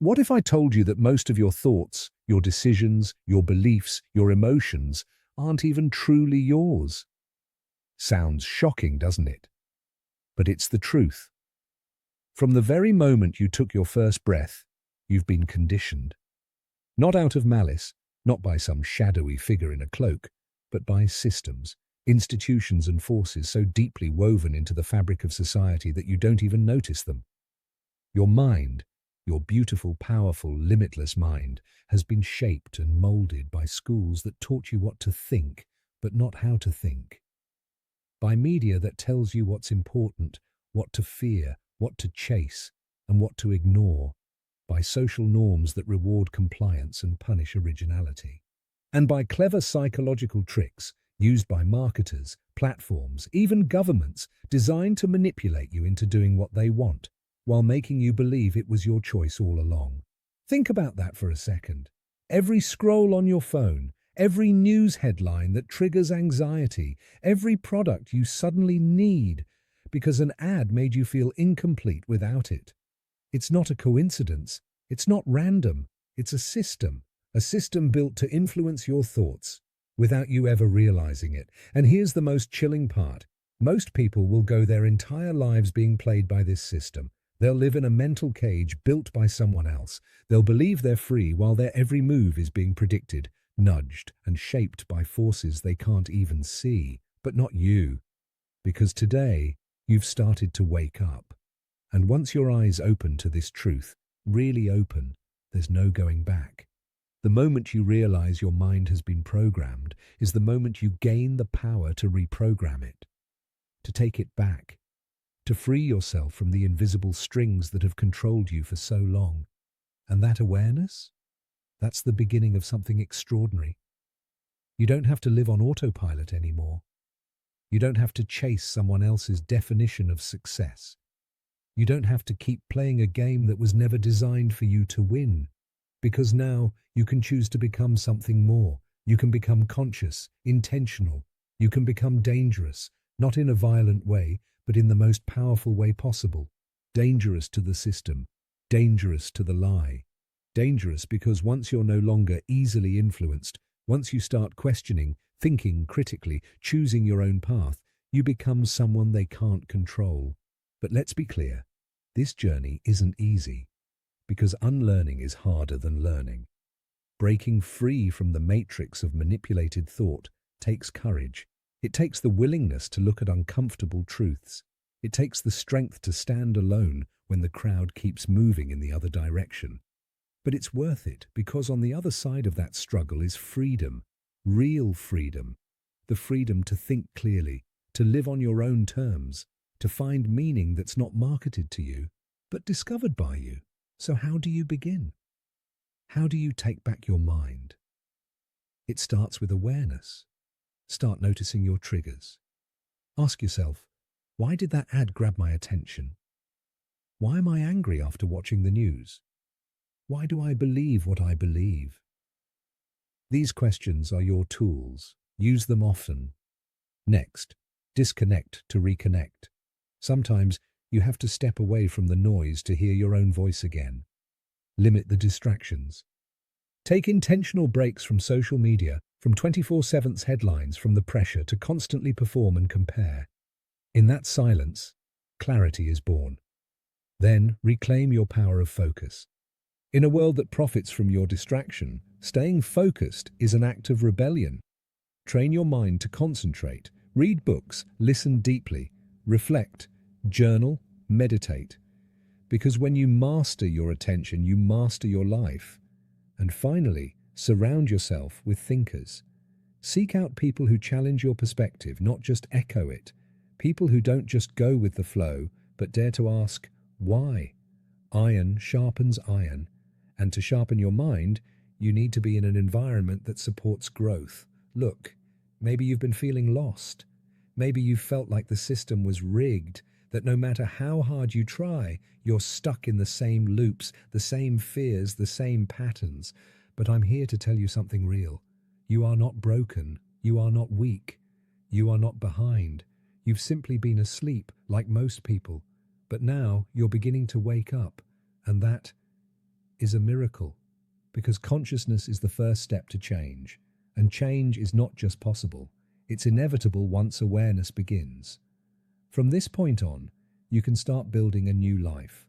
What if I told you that most of your thoughts, your decisions, your beliefs, your emotions aren't even truly yours? Sounds shocking, doesn't it? But it's the truth. From the very moment you took your first breath, you've been conditioned. Not out of malice, not by some shadowy figure in a cloak, but by systems, institutions and forces so deeply woven into the fabric of society that you don't even notice them. Your mind, your beautiful, powerful, limitless mind, has been shaped and molded by schools that taught you what to think, but not how to think. By media that tells you what's important, what to fear, what to chase, and what to ignore. By social norms that reward compliance and punish originality. And by clever psychological tricks used by marketers, platforms, even governments, designed to manipulate you into doing what they want, while making you believe it was your choice all along. Think about that for a second. Every scroll on your phone, every news headline that triggers anxiety, every product you suddenly need because an ad made you feel incomplete without it. It's not a coincidence. It's not random. It's a system built to influence your thoughts without you ever realizing it. And here's the most chilling part. Most people will go their entire lives being played by this system. They'll live in a mental cage built by someone else. They'll believe they're free while their every move is being predicted, nudged, and shaped by forces they can't even see. But not you. Because today, you've started to wake up. And once your eyes open to this truth, really open, there's no going back. The moment you realize your mind has been programmed is the moment you gain the power to reprogram it, to take it back, to free yourself from the invisible strings that have controlled you for so long. And that awareness? That's the beginning of something extraordinary. You don't have to live on autopilot anymore. You don't have to chase someone else's definition of success. You don't have to keep playing a game that was never designed for you to win, because now you can choose to become something more. You can become conscious, intentional. You can become dangerous, not in a violent way, but in the most powerful way possible. Dangerous to the system, dangerous to the lie. Dangerous because once you're no longer easily influenced, once you start questioning, thinking critically, choosing your own path, you become someone they can't control. But let's be clear, this journey isn't easy, because unlearning is harder than learning. Breaking free from the matrix of manipulated thought takes courage. It takes the willingness to look at uncomfortable truths. It takes the strength to stand alone when the crowd keeps moving in the other direction. But it's worth it, because on the other side of that struggle is freedom, real freedom. The freedom to think clearly, to live on your own terms, to find meaning that's not marketed to you, but discovered by you. So how do you begin? How do you take back your mind? It starts with awareness. Start noticing your triggers. Ask yourself, why did that ad grab my attention? Why am I angry after watching the news? Why do I believe what I believe? These questions are your tools. Use them often. Next, disconnect to reconnect. Sometimes you have to step away from the noise to hear your own voice again. Limit the distractions. Take intentional breaks from social media, from 24/7's headlines, from the pressure to constantly perform and compare. In that silence, clarity is born. Then reclaim your power of focus. In a world that profits from your distraction, staying focused is an act of rebellion. Train your mind to concentrate. Read books, listen deeply, reflect, journal, meditate. Because when you master your attention, you master your life. And finally, surround yourself with thinkers. Seek out people who challenge your perspective, not just echo it. People who don't just go with the flow, but dare to ask, why? Iron sharpens iron. And to sharpen your mind, you need to be in an environment that supports growth. Look, maybe you've been feeling lost. Maybe you felt like the system was rigged, that no matter how hard you try, you're stuck in the same loops, the same fears, the same patterns. But I'm here to tell you something real. You are not broken. You are not weak. You are not behind. You've simply been asleep, like most people. But now you're beginning to wake up. And that is a miracle, because consciousness is the first step to change, and change is not just possible, it's inevitable once awareness begins. From this point on, you can start building a new life,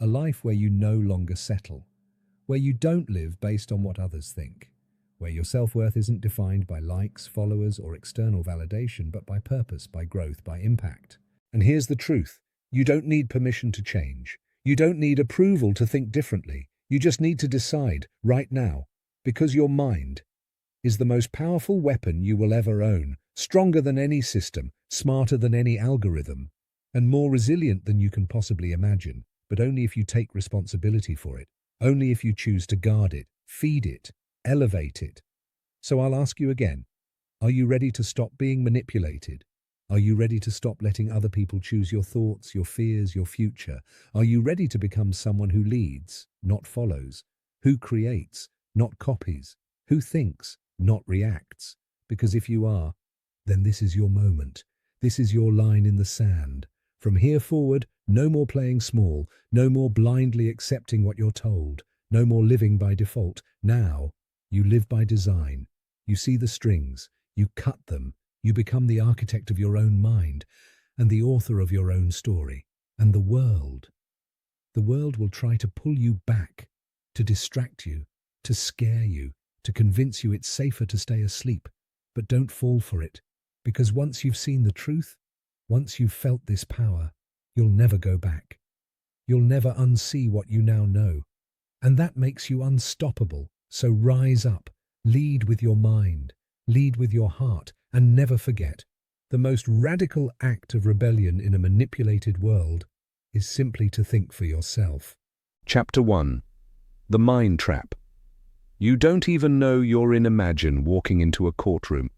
a life where you no longer settle, where you don't live based on what others think, where your self-worth isn't defined by likes, followers, or external validation, but by purpose, by growth, by impact. And here's the truth. You don't need permission to change. You don't need approval to think differently. You just need to decide right now, because your mind is the most powerful weapon you will ever own, stronger than any system, smarter than any algorithm, and more resilient than you can possibly imagine, but only if you take responsibility for it, only if you choose to guard it, feed it, elevate it. So I'll ask you again, are you ready to stop being manipulated? Are you ready to stop letting other people choose your thoughts, your fears, your future? Are you ready to become someone who leads, not follows, who creates, not copies, who thinks, not reacts? Because if you are, then this is your moment. This is your line in the sand. From here forward, no more playing small, no more blindly accepting what you're told, no more living by default. Now, you live by design. You see the strings, you cut them, you become the architect of your own mind and the author of your own story. And the world will try to pull you back, to distract you, to scare you, to convince you it's safer to stay asleep. But don't fall for it, because once you've seen the truth, once you've felt this power, you'll never go back. You'll never unsee what you now know. And that makes you unstoppable. So rise up, lead with your mind, lead with your heart, and never forget, the most radical act of rebellion in a manipulated world is simply to think for yourself. Chapter 1. The Mind Trap. You don't even know you're in. Imagine walking into a courtroom.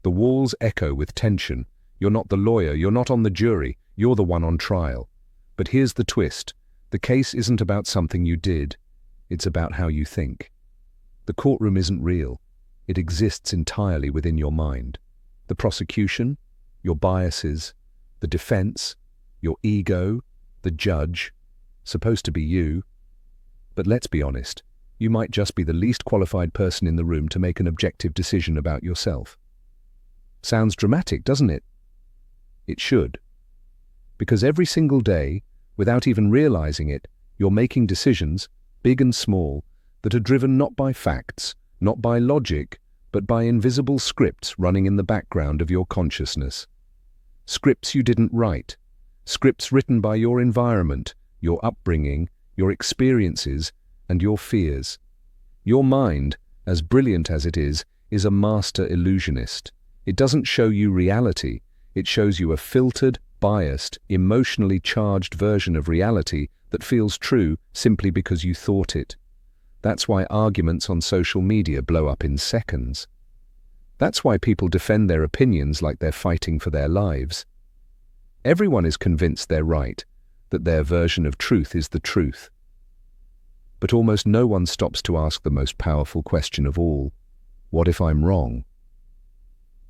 The walls echo with tension. You're not the lawyer, you're not on the jury, you're the one on trial. But here's the twist. The case isn't about something you did, it's about how you think. The courtroom isn't real. It exists entirely within your mind. The prosecution, your biases, the defense, your ego, the judge, supposed to be you. But let's be honest, you might just be the least qualified person in the room to make an objective decision about yourself. Sounds dramatic, doesn't it? It should. Because every single day, without even realizing it, you're making decisions, big and small, that are driven not by facts, not by logic, but by invisible scripts running in the background of your consciousness. Scripts you didn't write. Scripts written by your environment, your upbringing, your experiences, and your fears. Your mind, as brilliant as it is a master illusionist. It doesn't show you reality. It shows you a filtered, biased, emotionally charged version of reality that feels true simply because you thought it. That's why arguments on social media blow up in seconds. That's why people defend their opinions like they're fighting for their lives. Everyone is convinced they're right, that their version of truth is the truth. But almost no one stops to ask the most powerful question of all: what if I'm wrong?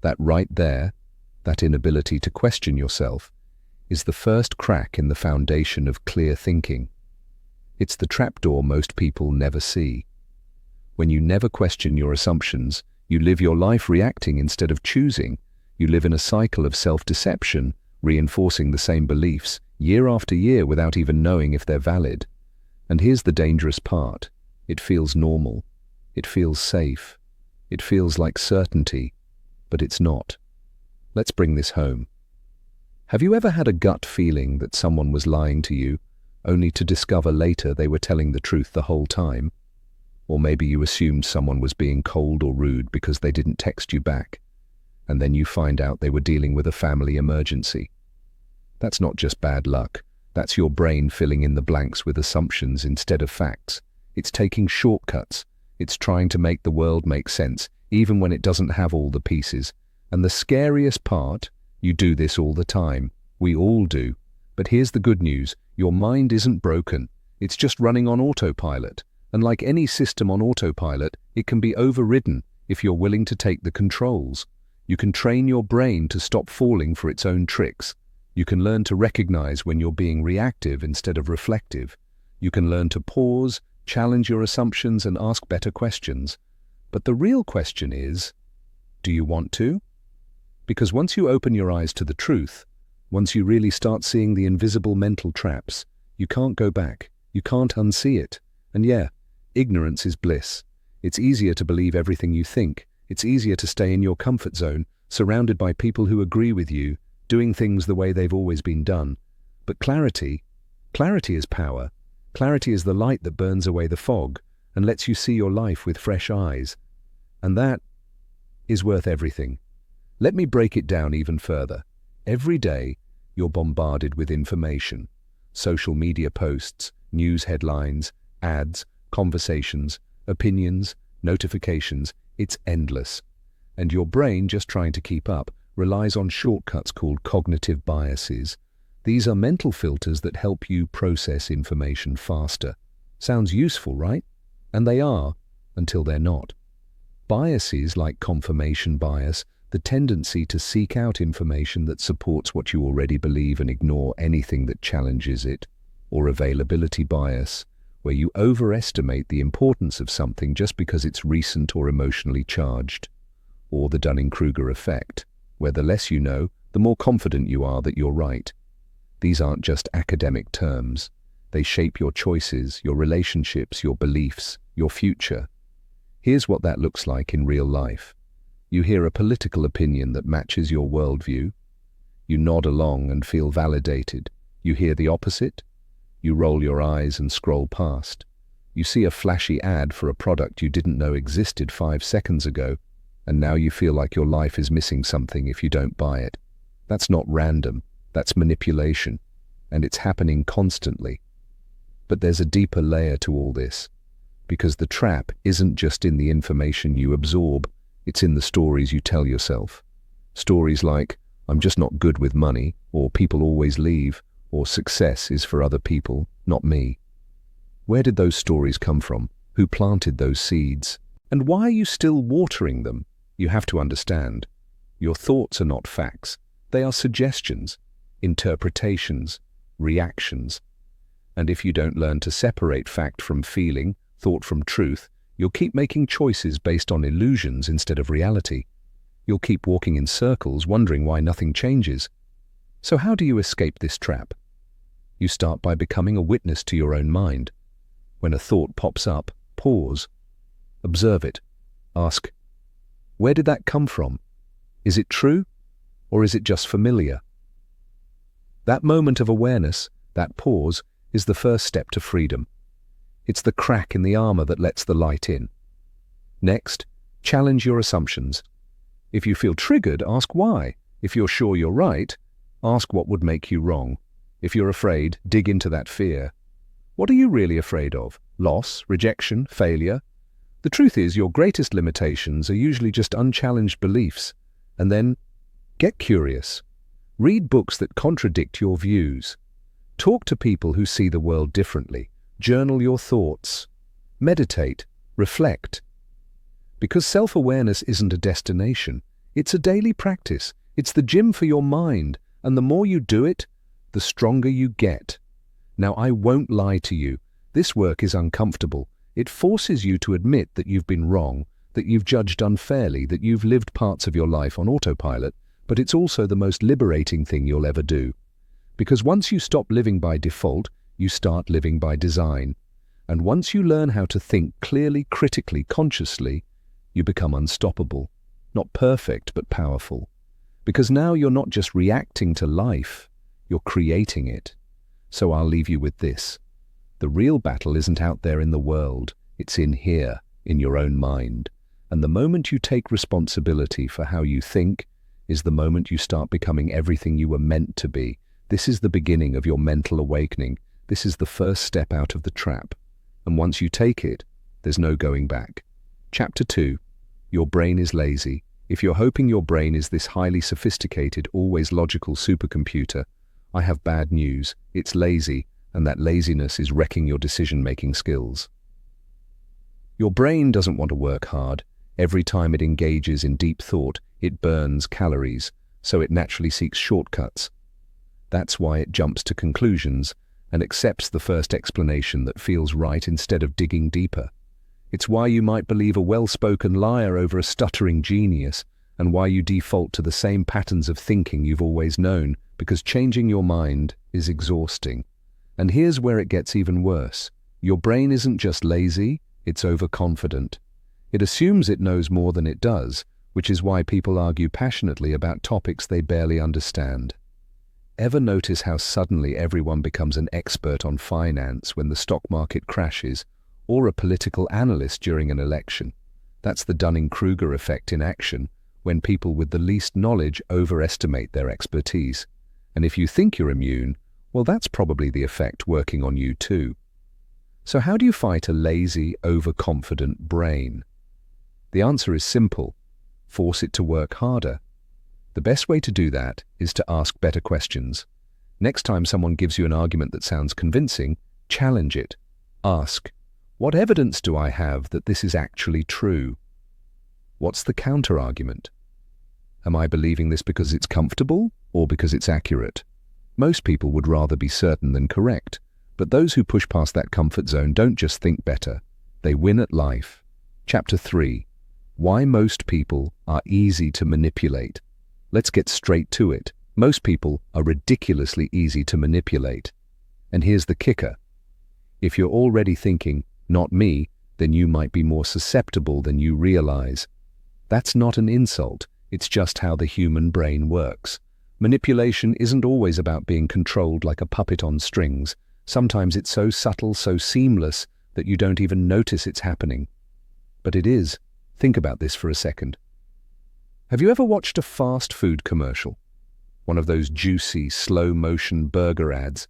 That right there, that inability to question yourself, is the first crack in the foundation of clear thinking. It's the trapdoor most people never see. When you never question your assumptions, you live your life reacting instead of choosing. You live in a cycle of self-deception, reinforcing the same beliefs year after year without even knowing if they're valid. And here's the dangerous part. It feels normal. It feels safe. It feels like certainty, but it's not. Let's bring this home. Have you ever had a gut feeling that someone was lying to you, only to discover later they were telling the truth the whole time? Or maybe you assumed someone was being cold or rude because they didn't text you back, and then you find out they were dealing with a family emergency. That's not just bad luck. That's your brain filling in the blanks with assumptions instead of facts. It's taking shortcuts. It's trying to make the world make sense, even when it doesn't have all the pieces. And the scariest part, you do this all the time. We all do. But here's the good news. Your mind isn't broken. It's just running on autopilot. And like any system on autopilot, it can be overridden if you're willing to take the controls. You can train your brain to stop falling for its own tricks. You can learn to recognize when you're being reactive instead of reflective. You can learn to pause, challenge your assumptions and ask better questions. But the real question is, do you want to? Because once you open your eyes to the truth, once you really start seeing the invisible mental traps, you can't go back. You can't unsee it. And yeah, ignorance is bliss. It's easier to believe everything you think. It's easier to stay in your comfort zone, surrounded by people who agree with you, doing things the way they've always been done. But clarity is power. Clarity is the light that burns away the fog and lets you see your life with fresh eyes. And that is worth everything. Let me break it down even further. Every day, you're bombarded with information. Social media posts, news headlines, ads, conversations, opinions, notifications. It's endless. And your brain, just trying to keep up, relies on shortcuts called cognitive biases. These are mental filters that help you process information faster. Sounds useful, right? And they are, until they're not. Biases like confirmation bias, the tendency to seek out information that supports what you already believe and ignore anything that challenges it, or availability bias, where you overestimate the importance of something just because it's recent or emotionally charged, or the Dunning-Kruger effect, where the less you know, the more confident you are that you're right. These aren't just academic terms. They shape your choices, your relationships, your beliefs, your future. Here's what that looks like in real life. You hear a political opinion that matches your worldview. You nod along and feel validated. You hear the opposite. You roll your eyes and scroll past. You see a flashy ad for a product you didn't know existed 5 seconds ago, and now you feel like your life is missing something if you don't buy it. That's not random. That's manipulation, and it's happening constantly. But there's a deeper layer to all this, because the trap isn't just in the information you absorb, it's in the stories you tell yourself. Stories like, I'm just not good with money, or people always leave, or success is for other people, not me. Where did those stories come from? Who planted those seeds? And why are you still watering them? You have to understand. Your thoughts are not facts. They are suggestions, interpretations, reactions. And if you don't learn to separate fact from feeling, thought from truth, you'll keep making choices based on illusions instead of reality. You'll keep walking in circles wondering why nothing changes. So how do you escape this trap? You start by becoming a witness to your own mind. When a thought pops up, pause. Observe it. Ask, where did that come from? Is it true? Or is it just familiar? That moment of awareness, that pause, is the first step to freedom. It's the crack in the armor that lets the light in. Next, challenge your assumptions. If you feel triggered, ask why. If you're sure you're right, ask what would make you wrong. If you're afraid, dig into that fear. What are you really afraid of? Loss, rejection, failure? The truth is, your greatest limitations are usually just unchallenged beliefs. And then, get curious. Read books that contradict your views. Talk to people who see the world differently. Journal your thoughts. Meditate. Reflect. Because self-awareness isn't a destination. It's a daily practice. It's the gym for your mind. And the more you do it, the stronger you get. Now, I won't lie to you. This work is uncomfortable. It forces you to admit that you've been wrong, that you've judged unfairly, that you've lived parts of your life on autopilot, but it's also the most liberating thing you'll ever do. Because once you stop living by default, you start living by design. And once you learn how to think clearly, critically, consciously, you become unstoppable. Not perfect, but powerful. Because now you're not just reacting to life, you're creating it. So I'll leave you with this. The real battle isn't out there in the world, it's in here, in your own mind. And the moment you take responsibility for how you think is the moment you start becoming everything you were meant to be. This is the beginning of your mental awakening. This is the first step out of the trap. And once you take it, there's no going back. Chapter 2. Your brain is lazy. If you're hoping your brain is this highly sophisticated, always logical supercomputer, I have bad news. It's lazy, and that laziness is wrecking your decision-making skills. Your brain doesn't want to work hard. Every time it engages in deep thought, it burns calories, so it naturally seeks shortcuts. That's why it jumps to conclusions, and accepts the first explanation that feels right instead of digging deeper. It's why you might believe a well-spoken liar over a stuttering genius, and why you default to the same patterns of thinking you've always known, because changing your mind is exhausting. And here's where it gets even worse. Your brain isn't just lazy, it's overconfident. It assumes it knows more than it does, which is why people argue passionately about topics they barely understand. Ever notice how suddenly everyone becomes an expert on finance when the stock market crashes, or a political analyst during an election? That's the Dunning-Kruger effect in action, when people with the least knowledge overestimate their expertise. And if you think you're immune, well, that's probably the effect working on you too. So how do you fight a lazy, overconfident brain? The answer is simple. Force it to work harder. The best way to do that is to ask better questions. Next time someone gives you an argument that sounds convincing, challenge it. Ask, what evidence do I have that this is actually true? What's the counter-argument? Am I believing this because it's comfortable or because it's accurate? Most people would rather be certain than correct, but those who push past that comfort zone don't just think better, they win at life. Chapter 3. Why most people are easy to manipulate. Let's get straight to it. Most people are ridiculously easy to manipulate. And here's the kicker. If you're already thinking, not me, then you might be more susceptible than you realize. That's not an insult, it's just how the human brain works. Manipulation isn't always about being controlled like a puppet on strings. Sometimes it's so subtle, so seamless, that you don't even notice it's happening. But it is. Think about this for a second. Have you ever watched a fast food commercial? One of those juicy, slow-motion burger ads,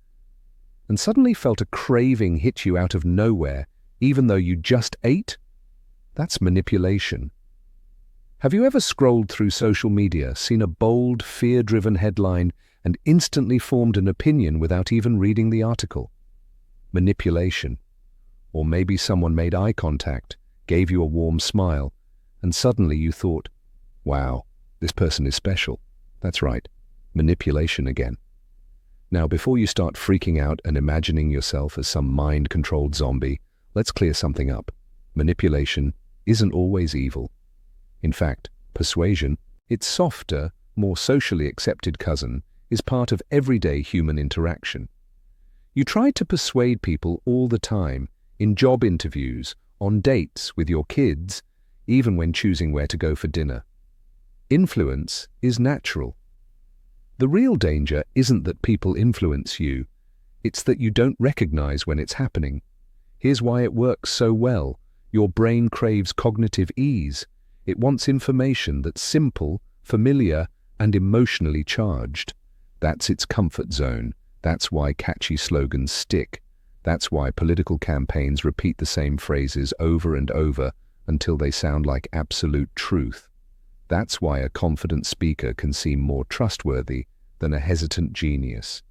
and suddenly felt a craving hit you out of nowhere, even though you just ate? That's manipulation. Have you ever scrolled through social media, seen a bold, fear-driven headline, and instantly formed an opinion without even reading the article? Manipulation. Or maybe someone made eye contact, gave you a warm smile, and suddenly you thought, wow, this person is special. That's right, manipulation again. Now, before you start freaking out and imagining yourself as some mind-controlled zombie, let's clear something up. Manipulation isn't always evil. In fact, persuasion, its softer, more socially accepted cousin, is part of everyday human interaction. You try to persuade people all the time, in job interviews, on dates, with your kids, even when choosing where to go for dinner. Influence is natural. The real danger isn't that people influence you, it's that you don't recognize when it's happening. Here's why it works so well. Your brain craves cognitive ease. It wants information that's simple, familiar, and emotionally charged. That's its comfort zone. That's why catchy slogans stick. That's why political campaigns repeat the same phrases over and over until they sound like absolute truth. That's why a confident speaker can seem more trustworthy than a hesitant genius.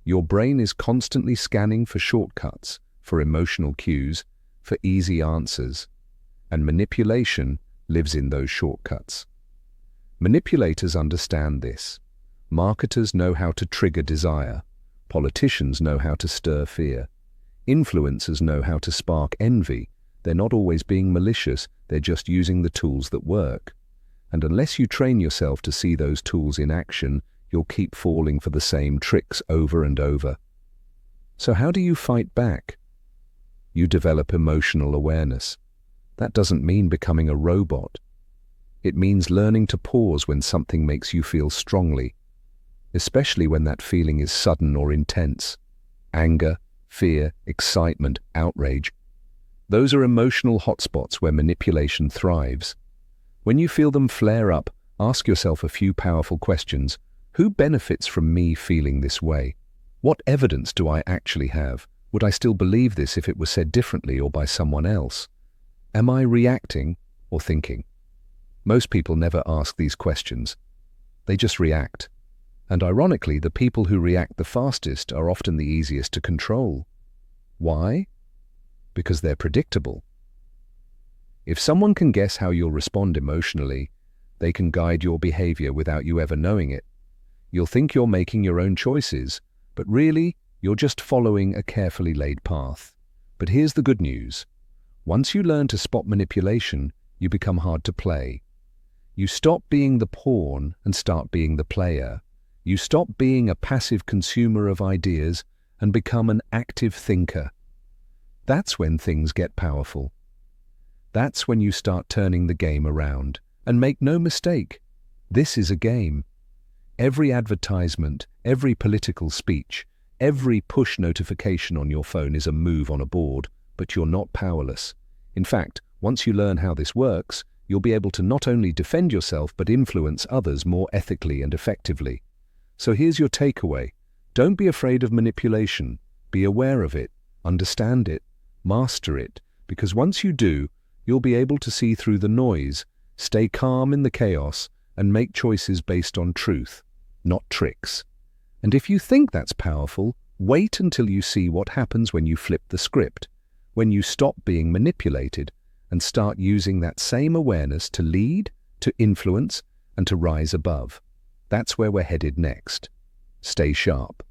Your brain is constantly scanning for shortcuts, for emotional cues, for easy answers. And manipulation lives in those shortcuts. Manipulators understand this. Marketers know how to trigger desire. Politicians know how to stir fear. Influencers know how to spark envy. They're not always being malicious, they're just using the tools that work. And unless you train yourself to see those tools in action, you'll keep falling for the same tricks over and over. So how do you fight back? You develop emotional awareness. That doesn't mean becoming a robot. It means learning to pause when something makes you feel strongly, especially when that feeling is sudden or intense. Anger, fear, excitement, outrage. Those are emotional hotspots where manipulation thrives. When you feel them flare up, ask yourself a few powerful questions. Who benefits from me feeling this way? What evidence do I actually have? Would I still believe this if it was said differently or by someone else? Am I reacting or thinking? Most people never ask these questions. They just react. And ironically, the people who react the fastest are often the easiest to control. Why? Because they're predictable. If someone can guess how you'll respond emotionally, they can guide your behavior without you ever knowing it. You'll think you're making your own choices, but really, You're just following a carefully laid path. But here's the good news. Once you learn to spot manipulation, you become hard to play. You stop being the pawn and start being the player. You stop being a passive consumer of ideas and become an active thinker. That's when things get powerful. That's when you start turning the game around. And make no mistake, this is a game. Every advertisement, every political speech, every push notification on your phone is a move on a board, but you're not powerless. In fact, once you learn how this works, you'll be able to not only defend yourself but influence others more ethically and effectively. So here's your takeaway. Don't be afraid of manipulation. Be aware of it, understand it, master it, because once you do, you'll be able to see through the noise, stay calm in the chaos, and make choices based on truth, not tricks. And if you think that's powerful, wait until you see what happens when you flip the script, when you stop being manipulated and start using that same awareness to lead, to influence, and to rise above. That's where we're headed next. Stay sharp.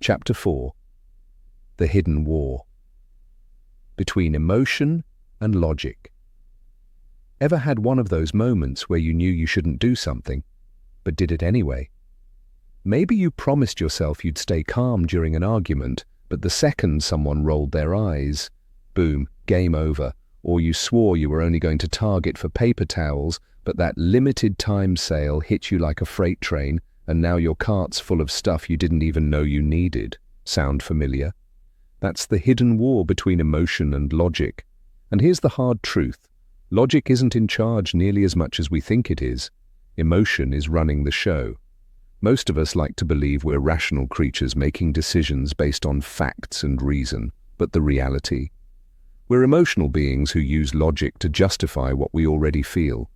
Chapter 4. The Hidden War. Between emotion and logic. Ever had one of those moments where you knew you shouldn't do something, but did it anyway? Maybe you promised yourself you'd stay calm during an argument, but the second someone rolled their eyes, boom, game over. Or you swore you were only going to Target for paper towels, but that limited time sale hit you like a freight train, and now your cart's full of stuff you didn't even know you needed. Sound familiar? That's the hidden war between emotion and logic. And here's the hard truth. Logic isn't in charge nearly as much as we think it is. Emotion is running the show. Most of us like to believe we're rational creatures making decisions based on facts and reason, but the reality? We're emotional beings who use logic to justify what we already feel.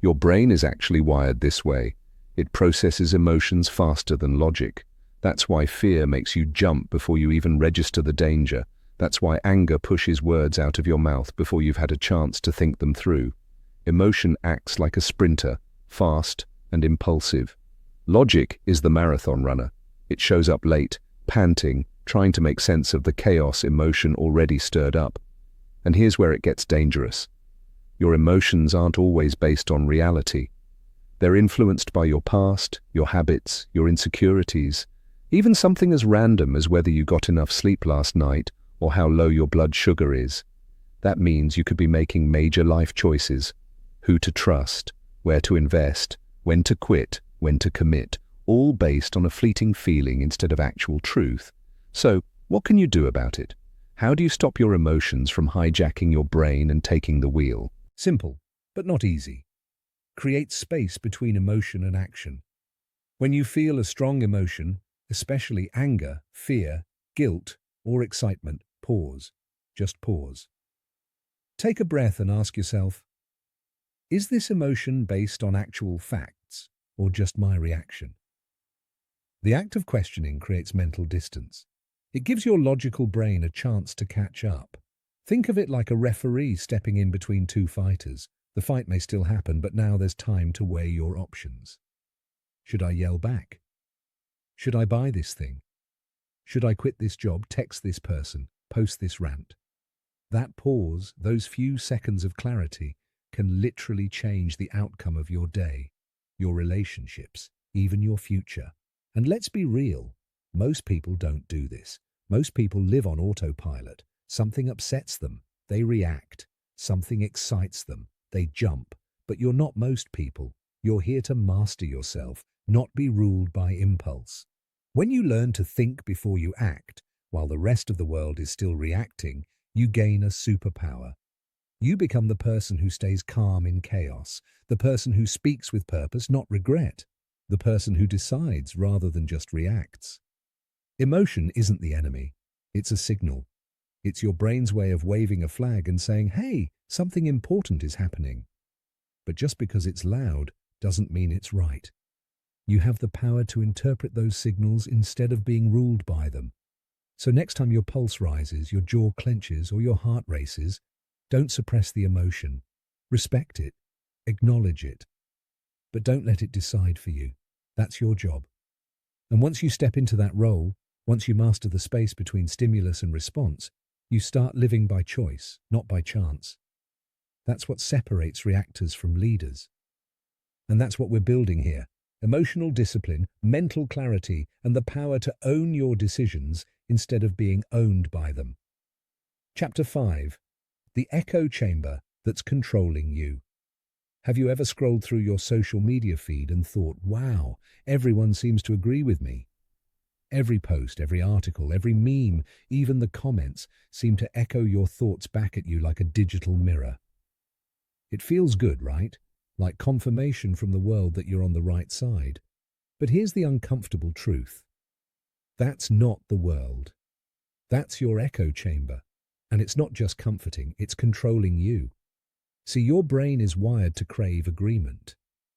Your brain is actually wired this way. It processes emotions faster than logic. That's why fear makes you jump before you even register the danger. That's why anger pushes words out of your mouth before you've had a chance to think them through. Emotion acts like a sprinter, fast and impulsive. Logic is the marathon runner. It shows up late, panting, trying to make sense of the chaos emotion already stirred up. And here's where it gets dangerous. Your emotions aren't always based on reality. They're influenced by your past, your habits, your insecurities, even something as random as whether you got enough sleep last night or how low your blood sugar is. That means you could be making major life choices. Who to trust, where to invest, when to quit, when to commit, all based on a fleeting feeling instead of actual truth. So, what can you do about it? How do you stop your emotions from hijacking your brain and taking the wheel? Simple, but not easy. Create space between emotion and action. When you feel a strong emotion, especially anger, fear, guilt, or excitement, pause. Just pause. Take a breath and ask yourself, is this emotion based on actual facts or just my reaction? The act of questioning creates mental distance. It gives your logical brain a chance to catch up. Think of it like a referee stepping in between two fighters. The fight may still happen, but now there's time to weigh your options. Should I yell back? Should I buy this thing? Should I quit this job, text this person, post this rant? That pause, those few seconds of clarity, can literally change the outcome of your day, your relationships, even your future. And let's be real, most people don't do this. Most people live on autopilot. Something upsets them, they react. Something excites them, they jump. But you're not most people. You're here to master yourself, not be ruled by impulse. When you learn to think before you act, while the rest of the world is still reacting, you gain a superpower. You become the person who stays calm in chaos, the person who speaks with purpose, not regret, the person who decides rather than just reacts. Emotion isn't the enemy, it's a signal. It's your brain's way of waving a flag and saying, hey, something important is happening. But just because it's loud doesn't mean it's right. You have the power to interpret those signals instead of being ruled by them. So next time your pulse rises, your jaw clenches, or your heart races, don't suppress the emotion. Respect it. Acknowledge it. But don't let it decide for you. That's your job. And once you step into that role, Once you master the space between stimulus and response, you start living by choice, not by chance. That's what separates reactors from leaders. And that's what we're building here. Emotional discipline, mental clarity, and the power to own your decisions instead of being owned by them. Chapter 5. The echo chamber that's controlling you. Have you ever scrolled through your social media feed and thought, wow, everyone seems to agree with me? Every post, every article, every meme, even the comments seem to echo your thoughts back at you like a digital mirror. It feels good, right? Like confirmation from the world that you're on the right side. But here's the uncomfortable truth. That's not the world. That's your echo chamber. And it's not just comforting, it's controlling you. See, your brain is wired to crave agreement.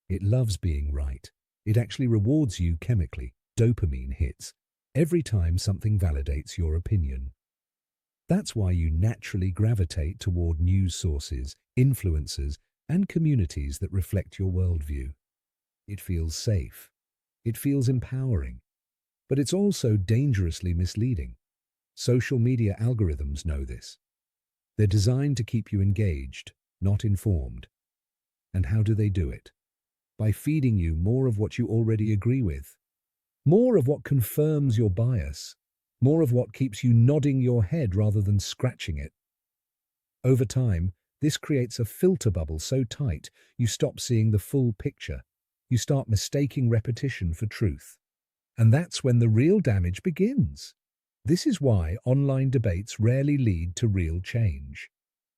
It loves being right. It actually rewards you chemically. Dopamine hits every time something validates your opinion. That's why you naturally gravitate toward news sources, influencers, and communities that reflect your worldview. It feels safe. It feels empowering. But it's also dangerously misleading. Social media algorithms know this. They're designed to keep you engaged, not informed. And how do they do it? By feeding you more of what you already agree with. More of what confirms your bias. More of what keeps you nodding your head rather than scratching it. Over time, this creates a filter bubble so tight you stop seeing the full picture. You start mistaking repetition for truth. And that's when the real damage begins. This is why online debates rarely lead to real change.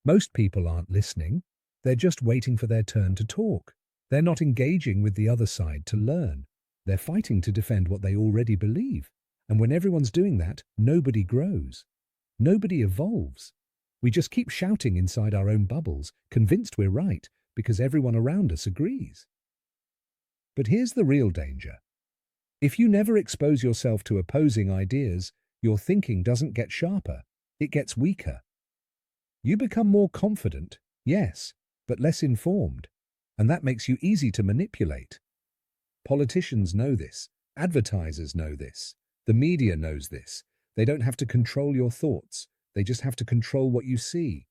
Most people aren't listening. They're just waiting for their turn to talk. They're not engaging with the other side to learn. They're fighting to defend what they already believe. And when everyone's doing that, nobody grows. Nobody evolves. We just keep shouting inside our own bubbles, convinced we're right, because everyone around us agrees. But here's the real danger. If you never expose yourself to opposing ideas, your thinking doesn't get sharper, it gets weaker. You become more confident, yes, but less informed, and that makes you easy to manipulate. Politicians know this, advertisers know this, the media knows this. They don't have to control your thoughts, they just have to control what you see.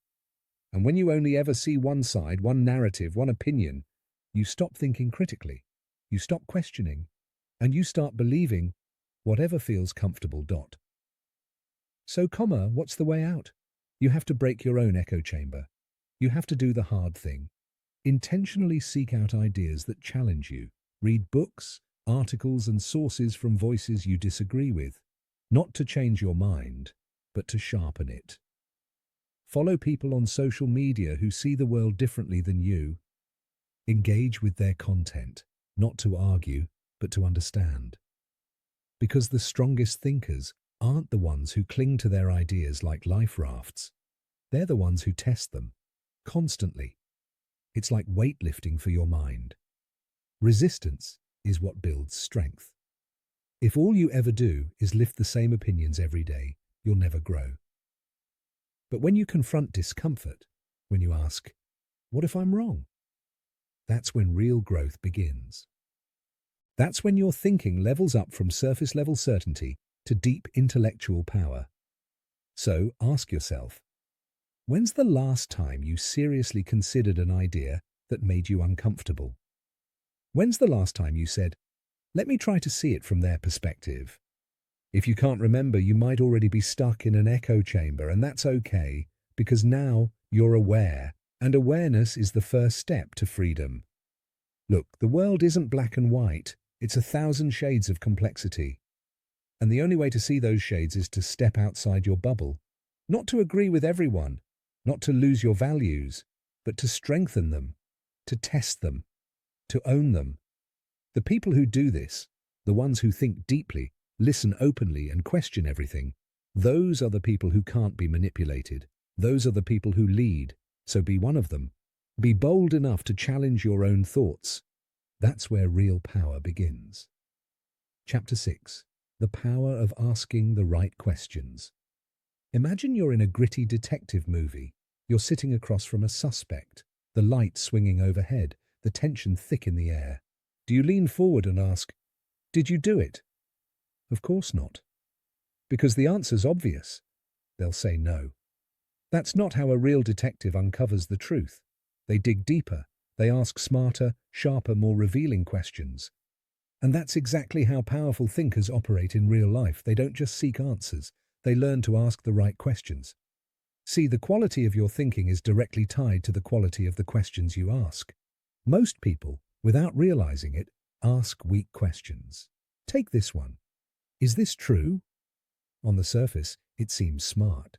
And when you only ever see one side, one narrative, one opinion, you stop thinking critically, you stop questioning, and you start believing whatever feels comfortable. So, what's the way out? You have to break your own echo chamber. You have to do the hard thing. Intentionally seek out ideas that challenge you. Read books, articles, and sources from voices you disagree with, not to change your mind, but to sharpen it. Follow people on social media who see the world differently than you. Engage with their content, not to argue, but to understand. Because the strongest thinkers aren't the ones who cling to their ideas like life rafts. They're the ones who test them, constantly. It's like weightlifting for your mind. Resistance is what builds strength. If all you ever do is lift the same opinions every day, you'll never grow. But when you confront discomfort, when you ask, what if I'm wrong? That's when real growth begins. That's when your thinking levels up from surface-level certainty to deep intellectual power. So ask yourself, when's the last time you seriously considered an idea that made you uncomfortable? When's the last time you said, let me try to see it from their perspective? If you can't remember, you might already be stuck in an echo chamber, and that's okay, because now you're aware, and awareness is the first step to freedom. Look, the world isn't black and white, it's 1,000 shades of complexity. And the only way to see those shades is to step outside your bubble, not to agree with everyone, not to lose your values, but to strengthen them, to test them, to own them. The people who do this, the ones who think deeply, listen openly and question everything, those are the people who can't be manipulated. Those are the people who lead, so be one of them. Be bold enough to challenge your own thoughts. That's where real power begins. Chapter 6. The power of asking the right questions. Imagine you're in a gritty detective movie. You're sitting across from a suspect, the light swinging overhead, the tension thick in the air. Do you lean forward and ask, did you do it? Of course not. Because the answer's obvious. They'll say no. That's not how a real detective uncovers the truth. They dig deeper. They ask smarter, sharper, more revealing questions. And that's exactly how powerful thinkers operate in real life. They don't just seek answers. They learn to ask the right questions. See, the quality of your thinking is directly tied to the quality of the questions you ask. Most people, without realizing it, ask weak questions. Take this one. Is this true? On the surface, it seems smart.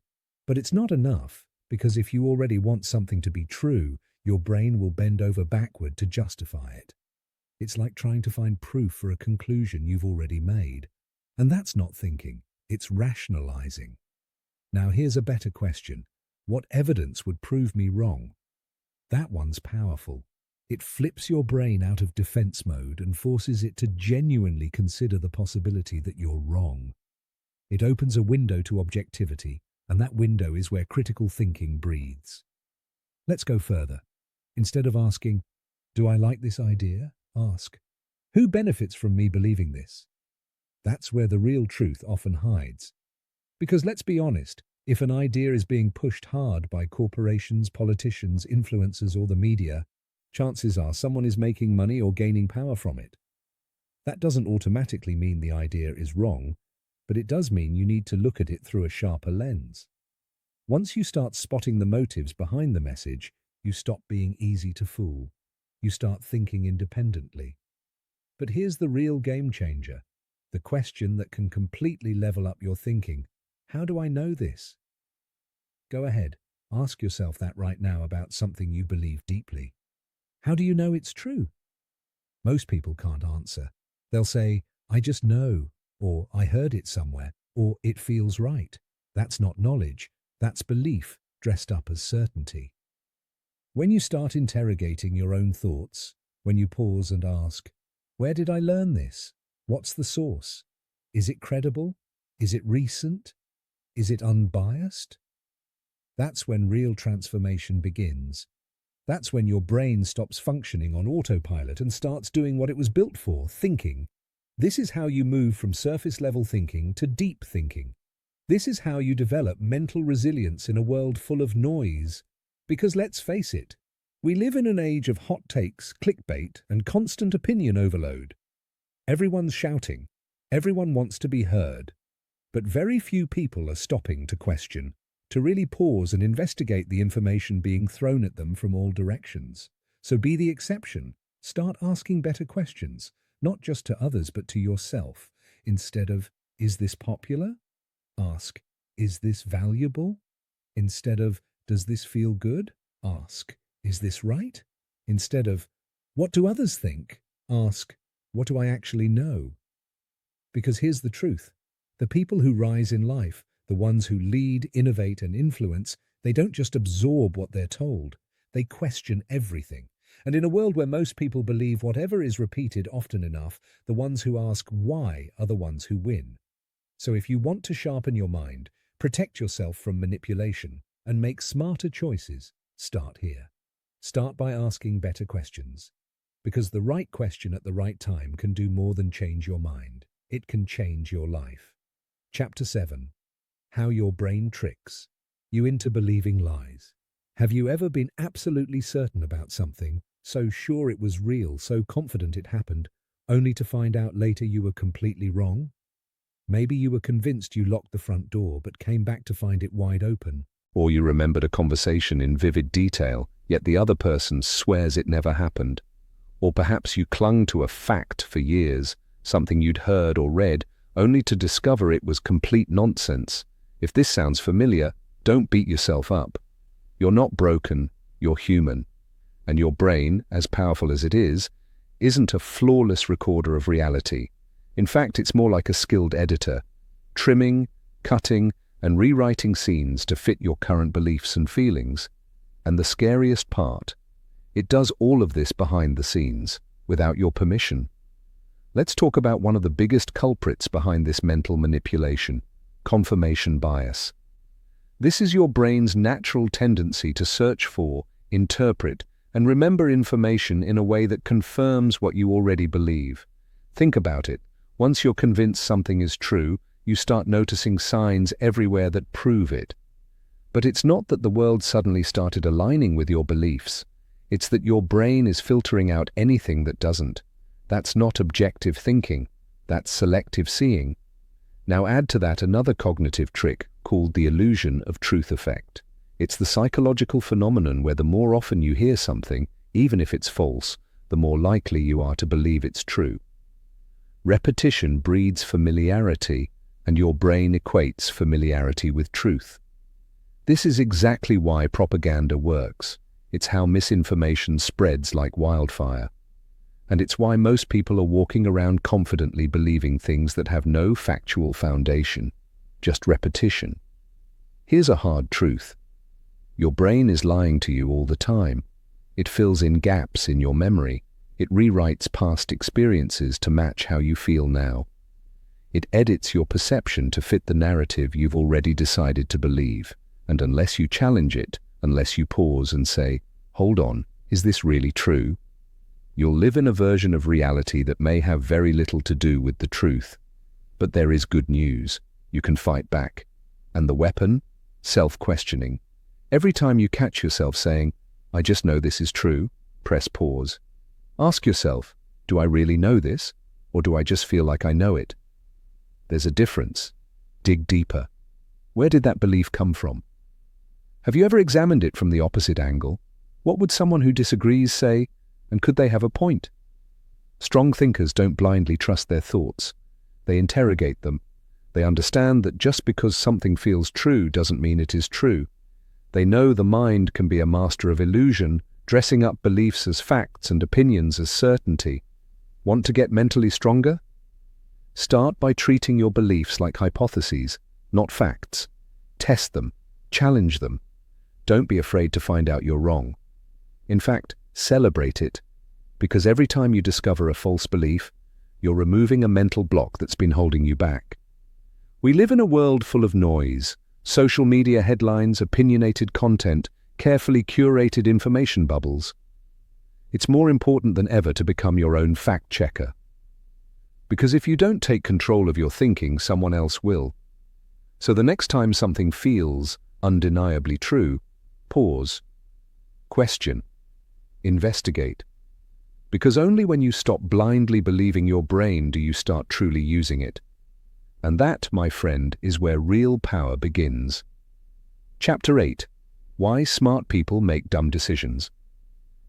But it's not enough, because if you already want something to be true, your brain will bend over backward to justify it. It's like trying to find proof for a conclusion you've already made. And that's not thinking, it's rationalizing. Now here's a better question. What evidence would prove me wrong? That one's powerful. It flips your brain out of defense mode and forces it to genuinely consider the possibility that you're wrong. It opens a window to objectivity, and that window is where critical thinking breathes. Let's go further. Instead of asking, "Do I like this idea?" ask, "Who benefits from me believing this?" That's where the real truth often hides. Because let's be honest, if an idea is being pushed hard by corporations, politicians, influencers, or the media, chances are someone is making money or gaining power from it. That doesn't automatically mean the idea is wrong, but it does mean you need to look at it through a sharper lens. Once you start spotting the motives behind the message, you stop being easy to fool. You start thinking independently. But here's the real game changer, the question that can completely level up your thinking. How do I know this? Go ahead, ask yourself that right now about something you believe deeply. How do you know it's true? Most people can't answer. They'll say, "I just know," or "I heard it somewhere," or "it feels right." That's not knowledge. That's belief dressed up as certainty. When you start interrogating your own thoughts, when you pause and ask, "Where did I learn this? What's the source? Is it credible? Is it recent? Is it unbiased?" That's when real transformation begins. That's when your brain stops functioning on autopilot and starts doing what it was built for, thinking. This is how you move from surface-level thinking to deep thinking. This is how you develop mental resilience in a world full of noise. Because let's face it, we live in an age of hot takes, clickbait, and constant opinion overload. Everyone's shouting. Everyone wants to be heard. But very few people are stopping to question, to really pause and investigate the information being thrown at them from all directions. So be the exception. Start asking better questions, not just to others but to yourself. Instead of, "Is this popular?" ask, "Is this valuable?" Instead of, "Does this feel good?" ask, "Is this right?" Instead of, "What do others think?" ask, "What do I actually know?" Because here's the truth. The people who rise in life, the ones who lead, innovate, and influence, they don't just absorb what they're told. They question everything. And in a world where most people believe whatever is repeated often enough, the ones who ask why are the ones who win. So if you want to sharpen your mind, protect yourself from manipulation, and make smarter choices, start here. Start by asking better questions. Because the right question at the right time can do more than change your mind. It can change your life. Chapter 7. How your brain tricks you into believing lies. Have you ever been absolutely certain about something, so sure it was real, so confident it happened, only to find out later you were completely wrong? Maybe you were convinced you locked the front door, but came back to find it wide open. Or you remembered a conversation in vivid detail, yet the other person swears it never happened. Or perhaps you clung to a fact for years, something you'd heard or read, only to discover it was complete nonsense. If this sounds familiar, don't beat yourself up. You're not broken, you're human. And your brain, as powerful as it is, isn't a flawless recorder of reality. In fact, it's more like a skilled editor, trimming, cutting, and rewriting scenes to fit your current beliefs and feelings. And the scariest part, it does all of this behind the scenes, without your permission. Let's talk about one of the biggest culprits behind this mental manipulation: confirmation bias. This is your brain's natural tendency to search for, interpret, and remember information in a way that confirms what you already believe. Think about it. Once you're convinced something is true, You start noticing signs everywhere that prove it. But it's not that the world suddenly started aligning with your beliefs. It's that your brain is filtering out anything that doesn't. That's not objective thinking. That's selective seeing. Now add to that another cognitive trick called the illusion of truth effect. It's the psychological phenomenon where the more often you hear something, even if it's false, the more likely you are to believe it's true. Repetition breeds familiarity, and your brain equates familiarity with truth. This is exactly why propaganda works. It's how misinformation spreads like wildfire. And it's why most people are walking around confidently believing things that have no factual foundation, just repetition. Here's a hard truth. Your brain is lying to you all the time. It fills in gaps in your memory. It rewrites past experiences to match how you feel now. It edits your perception to fit the narrative you've already decided to believe. And unless you challenge it, unless you pause and say, "Hold on, is this really true?" you'll live in a version of reality that may have very little to do with the truth. But there is good news. You can fight back. And the weapon? Self-questioning. Every time you catch yourself saying, "I just know this is true," press pause. Ask yourself, do I really know this? Or do I just feel like I know it? There's a difference. Dig deeper. Where did that belief come from? Have you ever examined it from the opposite angle? What would someone who disagrees say, and could they have a point? Strong thinkers don't blindly trust their thoughts. They interrogate them. They understand that just because something feels true doesn't mean it is true. They know the mind can be a master of illusion, dressing up beliefs as facts and opinions as certainty. Want to get mentally stronger? Start by treating your beliefs like hypotheses, not facts. Test them. Challenge them. Don't be afraid to find out you're wrong. In fact, celebrate it, because every time you discover a false belief, you're removing a mental block that's been holding you back. We live in a world full of noise, social media headlines, opinionated content, carefully curated information bubbles. It's more important than ever to become your own fact-checker. Because if you don't take control of your thinking, someone else will. So the next time something feels undeniably true, pause, question, investigate. Because only when you stop blindly believing your brain do you start truly using it. And that, my friend, is where real power begins. Chapter 8. Why Smart People Make Dumb Decisions.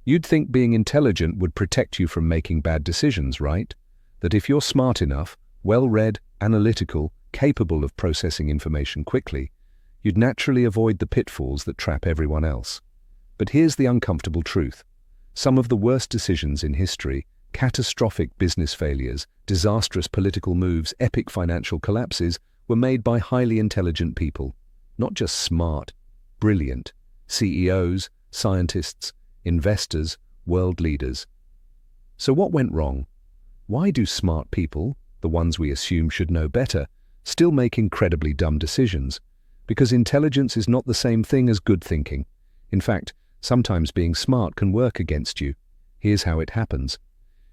You'd think being intelligent would protect you from making bad decisions, right? That if you're smart enough, well-read, analytical, capable of processing information quickly, you'd naturally avoid the pitfalls that trap everyone else. But here's the uncomfortable truth. Some of the worst decisions in history, catastrophic business failures, disastrous political moves, epic financial collapses, were made by highly intelligent people. Not just smart, brilliant. CEOs, scientists, investors, world leaders. So what went wrong? Why do smart people, the ones we assume should know better, still make incredibly dumb decisions? Because intelligence is not the same thing as good thinking. In fact, sometimes being smart can work against you. Here's how it happens.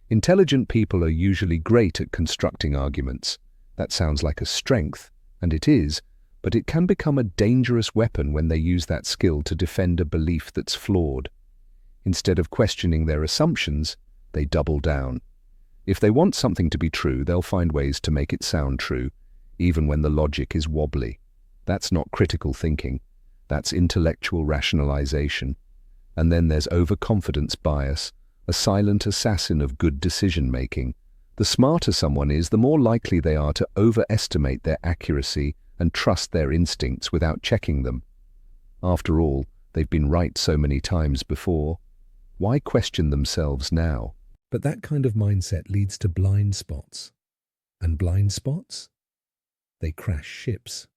Intelligent people are usually great at constructing arguments. That sounds like a strength, and it is, but it can become a dangerous weapon when they use that skill to defend a belief that's flawed. Instead of questioning their assumptions, they double down. If they want something to be true, they'll find ways to make it sound true, even when the logic is wobbly. That's not critical thinking. That's intellectual rationalization. And then there's overconfidence bias, a silent assassin of good decision-making. The smarter someone is, the more likely they are to overestimate their accuracy and trust their instincts without checking them. After all, they've been right so many times before. Why question themselves now? But that kind of mindset leads to blind spots. And blind spots? They crash ships.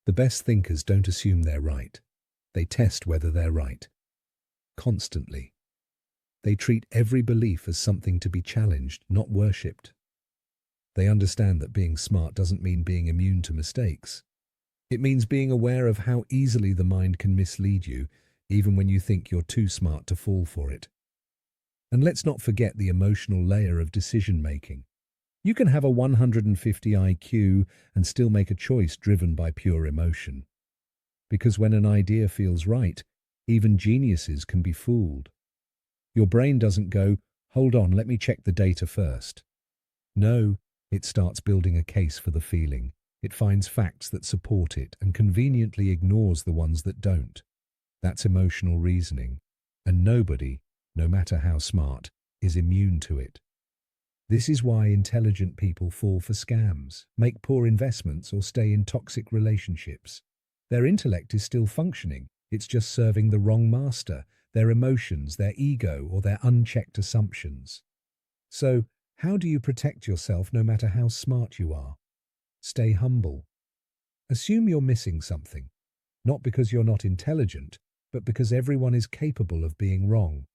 The best thinkers don't assume they're right. They test whether they're right. Constantly. They treat every belief as something to be challenged, not worshipped. They understand that being smart doesn't mean being immune to mistakes. It means being aware of how easily the mind can mislead you, even when you think you're too smart to fall for it. And let's not forget the emotional layer of decision-making. You can have a 150 IQ and still make a choice driven by pure emotion. Because when an idea feels right, even geniuses can be fooled. Your brain doesn't go, "Hold on, let me check the data first." No, it starts building a case for the feeling. It finds facts that support it and conveniently ignores the ones that don't. That's emotional reasoning. And nobody, no matter how smart, is immune to it. This is why intelligent people fall for scams, make poor investments, or stay in toxic relationships. Their intellect is still functioning. It's just serving the wrong master, their emotions, their ego, or their unchecked assumptions. So, how do you protect yourself no matter how smart you are? Stay humble. Assume you're missing something, not because you're not intelligent, but because everyone is capable of being wrong.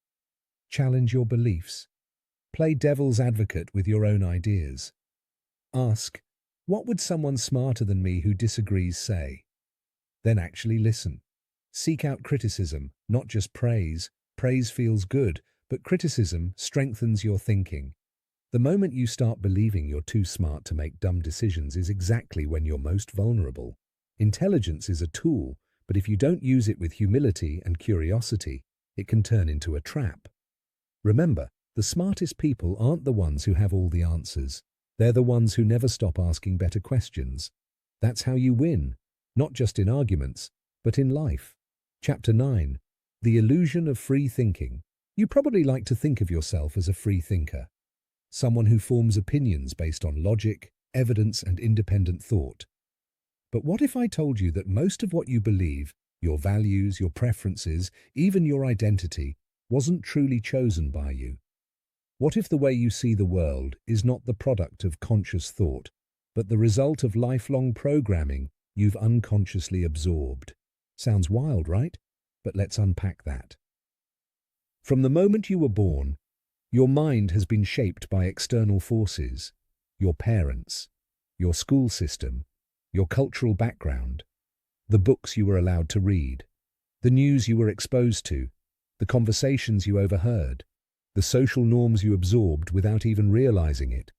Challenge your beliefs. Play devil's advocate with your own ideas. Ask, what would someone smarter than me who disagrees say? Then actually listen. Seek out criticism, not just praise. Praise feels good, but criticism strengthens your thinking. The moment you start believing you're too smart to make dumb decisions is exactly when you're most vulnerable. Intelligence is a tool, but if you don't use it with humility and curiosity, it can turn into a trap. Remember, the smartest people aren't the ones who have all the answers. They're the ones who never stop asking better questions. That's how you win, not just in arguments, but in life. Chapter 9. The Illusion of Free Thinking. You probably like to think of yourself as a free thinker, someone who forms opinions based on logic, evidence, and independent thought. But what if I told you that most of what you believe, your values, your preferences, even your identity, wasn't truly chosen by you? What if the way you see the world is not the product of conscious thought, but the result of lifelong programming you've unconsciously absorbed? Sounds wild, right? But let's unpack that. From the moment you were born, your mind has been shaped by external forces, your parents, your school system, your cultural background, the books you were allowed to read, the news you were exposed to, the conversations you overheard, the social norms you absorbed without even realizing it.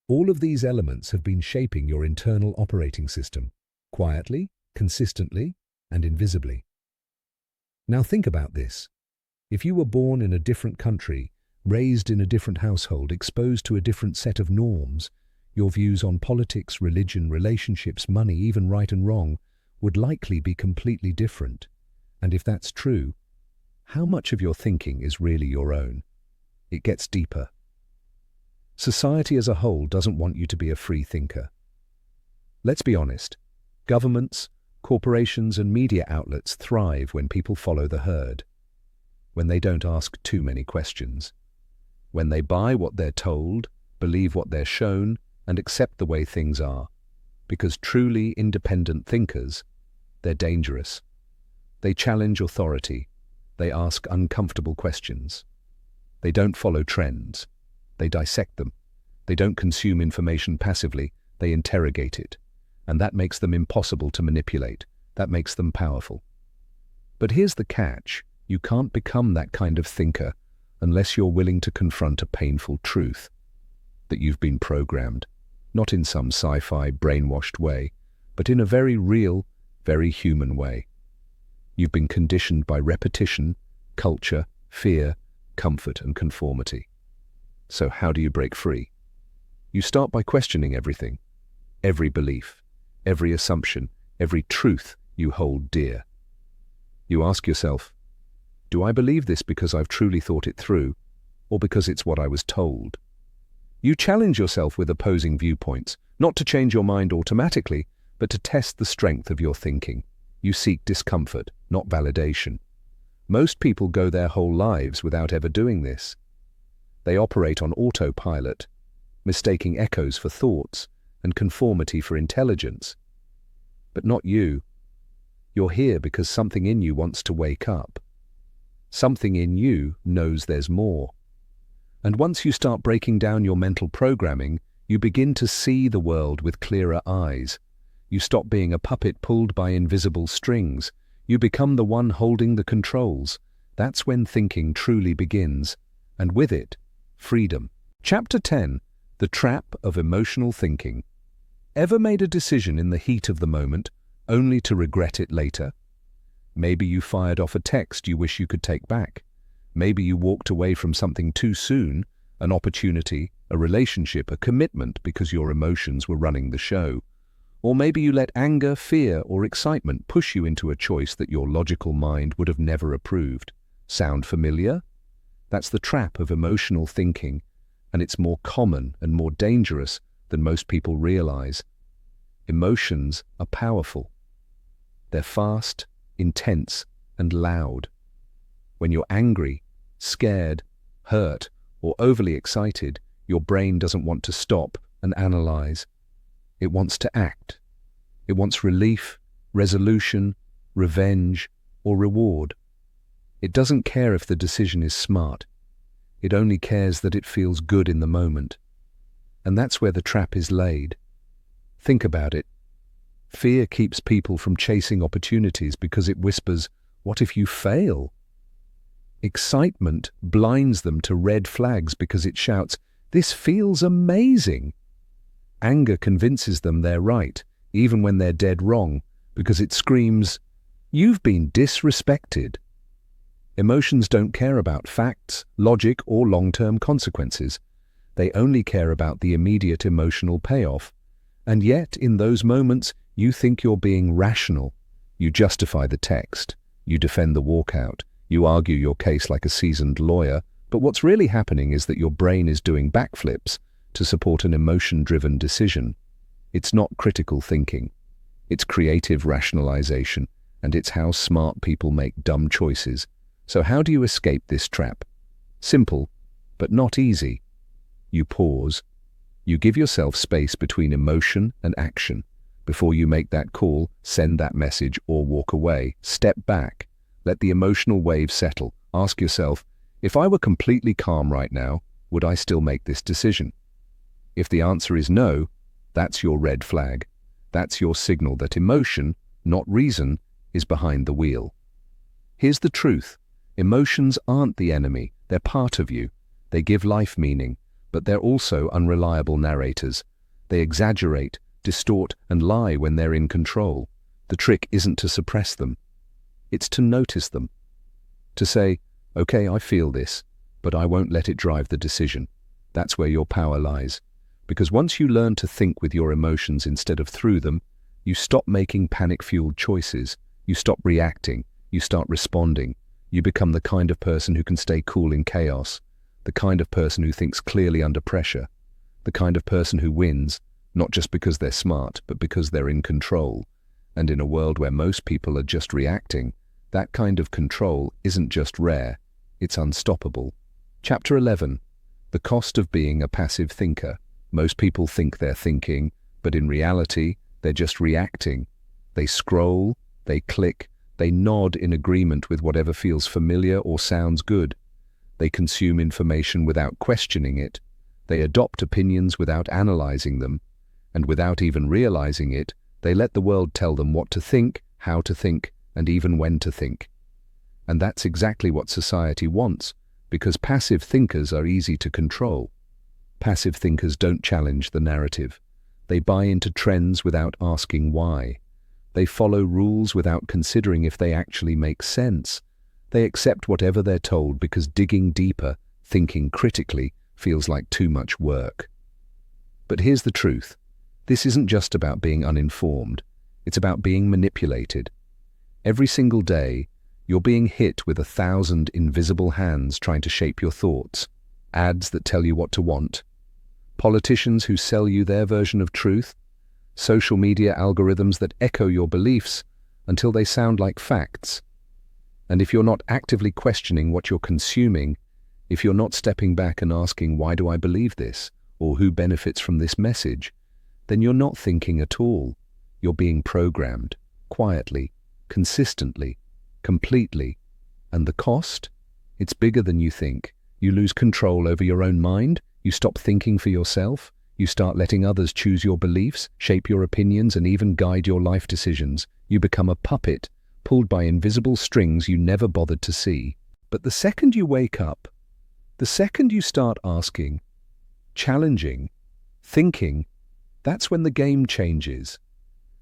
All of these elements have been shaping your internal operating system, quietly, consistently, and invisibly. Now think about this. If you were born in a different country, raised in a different household, exposed to a different set of norms, your views on politics, religion, relationships, money, even right and wrong, would likely be completely different. And if that's true, how much of your thinking is really your own? It gets deeper. Society as a whole doesn't want you to be a free thinker. Let's be honest. Governments, corporations, and media outlets thrive when people follow the herd, when they don't ask too many questions, when they buy what they're told, believe what they're shown, and accept the way things are. Because truly independent thinkers, they're dangerous. They challenge authority. They ask uncomfortable questions. They don't follow trends. They dissect them. They don't consume information passively. They interrogate it. And that makes them impossible to manipulate. That makes them powerful. But here's the catch. You can't become that kind of thinker unless you're willing to confront a painful truth. That you've been programmed. Not in some sci-fi brainwashed way, but in a very real, very human way. You've been conditioned by repetition, culture, fear, comfort, and conformity. So how do you break free? You start by questioning everything, every belief, every assumption, every truth you hold dear. You ask yourself, do I believe this because I've truly thought it through, or because it's what I was told? You challenge yourself with opposing viewpoints, not to change your mind automatically, but to test the strength of your thinking. You seek discomfort, not validation. Most people go their whole lives without ever doing this. They operate on autopilot, mistaking echoes for thoughts and conformity for intelligence. But not you. You're here because something in you wants to wake up. Something in you knows there's more. And once you start breaking down your mental programming, you begin to see the world with clearer eyes. You stop being a puppet pulled by invisible strings. You become the one holding the controls. That's when thinking truly begins. And with it, freedom. Chapter 10. The trap of emotional thinking. Ever made a decision in the heat of the moment, only to regret it later? Maybe you fired off a text you wish you could take back. Maybe you walked away from something too soon, an opportunity, a relationship, a commitment, because your emotions were running the show. Or maybe you let anger, fear, or excitement push you into a choice that your logical mind would have never approved. Sound familiar? That's the trap of emotional thinking, and it's more common and more dangerous than most people realize. Emotions are powerful. They're fast, intense, and loud. When you're angry, scared, hurt, or overly excited, your brain doesn't want to stop and analyze. It wants to act. It wants relief, resolution, revenge, or reward. It doesn't care if the decision is smart. It only cares that it feels good in the moment. And that's where the trap is laid. Think about it. Fear keeps people from chasing opportunities because it whispers, "What if you fail?" Excitement blinds them to red flags because it shouts, "This feels amazing." Anger convinces them they're right, even when they're dead wrong, because it screams, "You've been disrespected." Emotions don't care about facts, logic, or long-term consequences. They only care about the immediate emotional payoff. And yet, in those moments, you think you're being rational. You justify the text. You defend the walkout. You argue your case like a seasoned lawyer. But what's really happening is that your brain is doing backflips to support an emotion-driven decision. It's not critical thinking. It's creative rationalization, and it's how smart people make dumb choices. So how do you escape this trap? Simple, but not easy. You pause. You give yourself space between emotion and action. Before you make that call, send that message, or walk away, step back. Let the emotional wave settle. Ask yourself, if I were completely calm right now, would I still make this decision? If the answer is no, that's your red flag. That's your signal that emotion, not reason, is behind the wheel. Here's the truth. Emotions aren't the enemy. They're part of you. They give life meaning, but they're also unreliable narrators. They exaggerate, distort, and lie when they're in control. The trick isn't to suppress them. It's to notice them. To say, okay, I feel this, but I won't let it drive the decision. That's where your power lies. Because once you learn to think with your emotions instead of through them, you stop making panic-fueled choices. You stop reacting. You start responding. You become the kind of person who can stay cool in chaos, the kind of person who thinks clearly under pressure, the kind of person who wins, not just because they're smart, but because they're in control. And in a world where most people are just reacting, that kind of control isn't just rare, it's unstoppable. Chapter 11. The cost of being a passive thinker. Most people think they're thinking, but in reality, they're just reacting. They scroll, they click, they nod in agreement with whatever feels familiar or sounds good. They consume information without questioning it. They adopt opinions without analyzing them. And without even realizing it, they let the world tell them what to think, how to think, and even when to think. And that's exactly what society wants, because passive thinkers are easy to control. Passive thinkers don't challenge the narrative. They buy into trends without asking why. They follow rules without considering if they actually make sense. They accept whatever they're told because digging deeper, thinking critically, feels like too much work. But here's the truth. This isn't just about being uninformed. It's about being manipulated. Every single day, you're being hit with 1,000 invisible hands trying to shape your thoughts. Ads that tell you what to want. Politicians who sell you their version of truth. Social media algorithms that echo your beliefs until they sound like facts. And if you're not actively questioning what you're consuming, if you're not stepping back and asking, why do I believe this? Or who benefits from this message? Then you're not thinking at all. You're being programmed, quietly, consistently, completely. And the cost? It's bigger than you think. You lose control over your own mind. You stop thinking for yourself. You start letting others choose your beliefs, shape your opinions, and even guide your life decisions. You become a puppet, pulled by invisible strings you never bothered to see. But the second you wake up, the second you start asking, challenging, Thinking, that's when the game changes.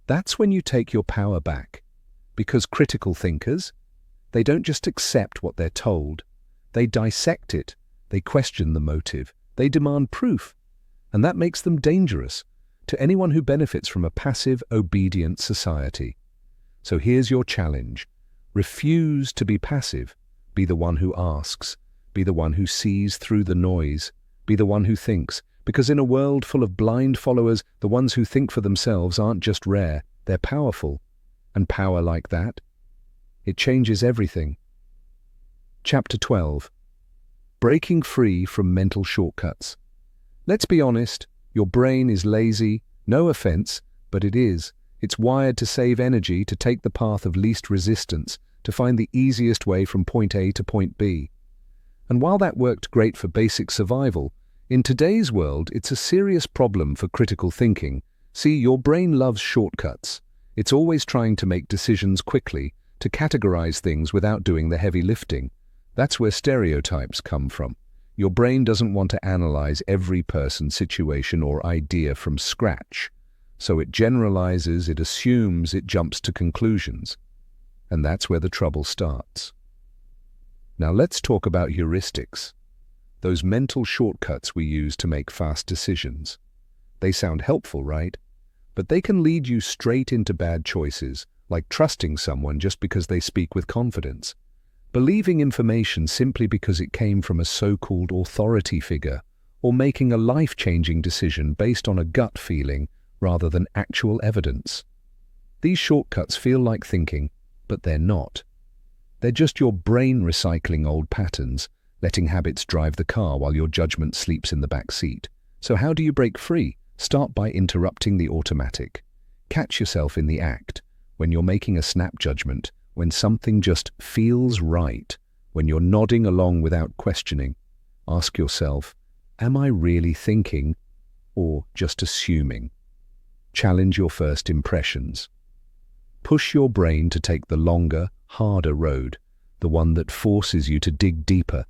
That's when you take your power back. Because critical thinkers, they don't just accept what they're told. They dissect it. They question the motive. They demand proof. And that makes them dangerous to anyone who benefits from a passive, obedient society. So here's your challenge. Refuse to be passive. Be the one who asks. Be the one who sees through the noise. Be the one who thinks. Because in a world full of blind followers, the ones who think for themselves aren't just rare, they're powerful. And power like that, it changes everything. Chapter 12. Breaking free from mental shortcuts. Let's be honest, your brain is lazy, no offense, but it is. It's wired to save energy, to take the path of least resistance, to find the easiest way from point A to point B. And while that worked great for basic survival, in today's world it's a serious problem for critical thinking. See, your brain loves shortcuts. It's always trying to make decisions quickly, to categorize things without doing the heavy lifting. That's where stereotypes come from. Your brain doesn't want to analyze every person, situation, or idea from scratch. So it generalizes, it assumes, it jumps to conclusions. And that's where the trouble starts. Now let's talk about heuristics. Those mental shortcuts we use to make fast decisions. They sound helpful, right? But they can lead you straight into bad choices, like trusting someone just because they speak with confidence, believing information simply because it came from a so-called authority figure, or making a life-changing decision based on a gut feeling rather than actual evidence. These shortcuts feel like thinking, but they're not. They're just your brain recycling old patterns, letting habits drive the car while your judgment sleeps in the back seat. So how do you break free? Start by interrupting the automatic. Catch yourself in the act, when you're making a snap judgment, when something just feels right, when you're nodding along without questioning. Ask yourself, am I really thinking or just assuming? Challenge your first impressions. Push your brain to take the longer, harder road, the one that forces you to dig deeper,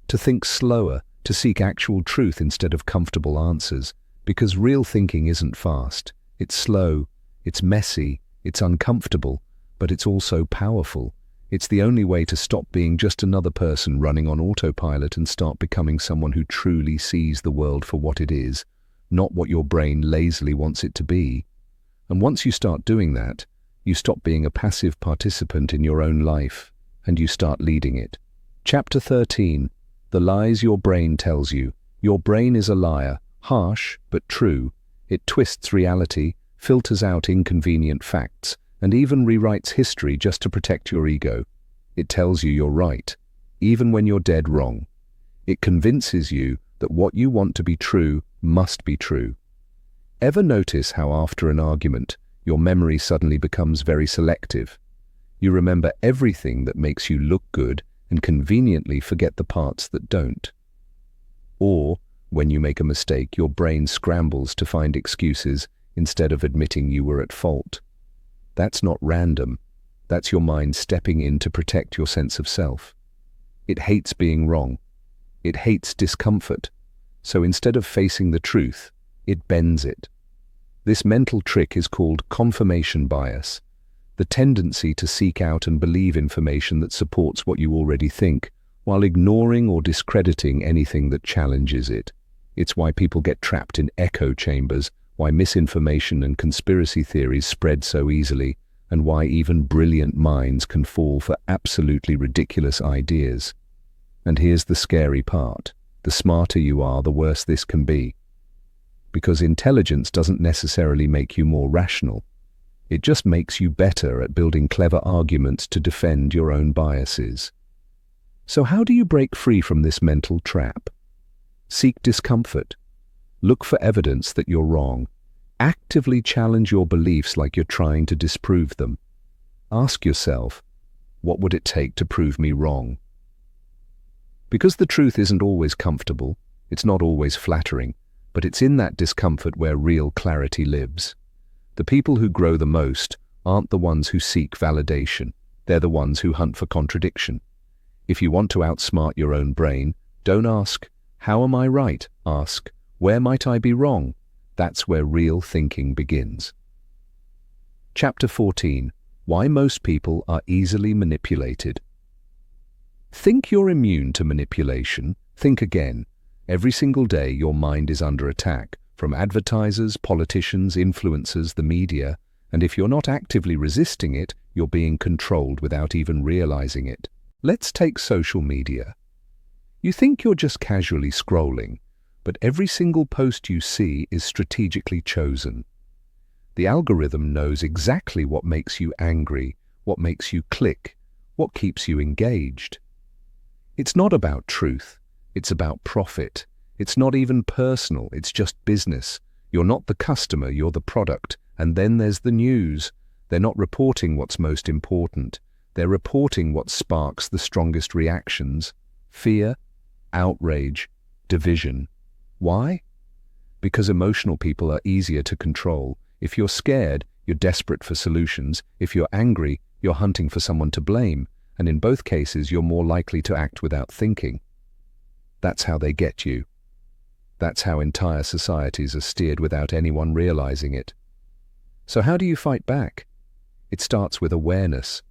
to think slower, to seek actual truth instead of comfortable answers. Because real thinking isn't fast. It's slow, it's messy, it's uncomfortable, but it's also powerful. It's the only way to stop being just another person running on autopilot and start becoming someone who truly sees the world for what it is, not what your brain lazily wants it to be. And once you start doing that, you stop being a passive participant in your own life, and you start leading it. Chapter 13. The lies your brain tells you. Your brain is a liar. Harsh, but true. It twists reality, filters out inconvenient facts, and even rewrites history just to protect your ego. It tells you you're right, even when you're dead wrong. It convinces you that what you want to be true must be true. Ever notice how after an argument, your memory suddenly becomes very selective? You remember everything that makes you look good and conveniently forget the parts that don't. Or, when you make a mistake, your brain scrambles to find excuses instead of admitting you were at fault. That's not random. That's your mind stepping in to protect your sense of self. It hates being wrong. It hates discomfort. So instead of facing the truth, it bends it. This mental trick is called confirmation bias, the tendency to seek out and believe information that supports what you already think, while ignoring or discrediting anything that challenges it. It's why people get trapped in echo chambers, why misinformation and conspiracy theories spread so easily, and why even brilliant minds can fall for absolutely ridiculous ideas. And here's the scary part. The smarter you are, the worse this can be. Because intelligence doesn't necessarily make you more rational. It just makes you better at building clever arguments to defend your own biases. So how do you break free from this mental trap? Seek discomfort. Look for evidence that you're wrong. Actively challenge your beliefs like you're trying to disprove them. Ask yourself, what would it take to prove me wrong? Because the truth isn't always comfortable, it's not always flattering, but it's in that discomfort where real clarity lives. The people who grow the most aren't the ones who seek validation. They're the ones who hunt for contradiction. If you want to outsmart your own brain, don't ask, how am I right? Ask, where might I be wrong? That's where real thinking begins. Chapter 14. Why most people are easily manipulated. Think you're immune to manipulation? Think again. Every single day your mind is under attack, from advertisers, politicians, influencers, the media, and if you're not actively resisting it, you're being controlled without even realizing it. Let's take social media. You think you're just casually scrolling, but every single post you see is strategically chosen. The algorithm knows exactly what makes you angry, what makes you click, what keeps you engaged. It's not about truth, it's about profit. It's not even personal, it's just business. You're not the customer, you're the product. And then there's the news. They're not reporting what's most important. They're reporting what sparks the strongest reactions: fear, outrage, division. Why? Because emotional people are easier to control. If you're scared, you're desperate for solutions. If you're angry, you're hunting for someone to blame. And in both cases, you're more likely to act without thinking. That's how they get you. That's how entire societies are steered without anyone realizing it. So how do you fight back? It starts with awareness.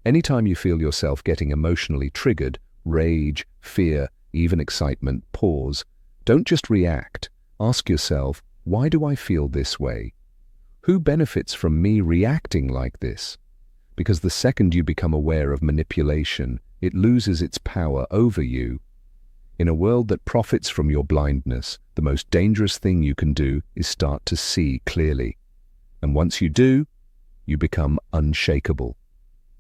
Anytime you feel yourself getting emotionally triggered, rage, fear, even excitement, pause. Don't just react. Ask yourself, why do I feel this way? Who benefits from me reacting like this? Because the second you become aware of manipulation, it loses its power over you. In a world that profits from your blindness, the most dangerous thing you can do is start to see clearly. And once you do, you become unshakable.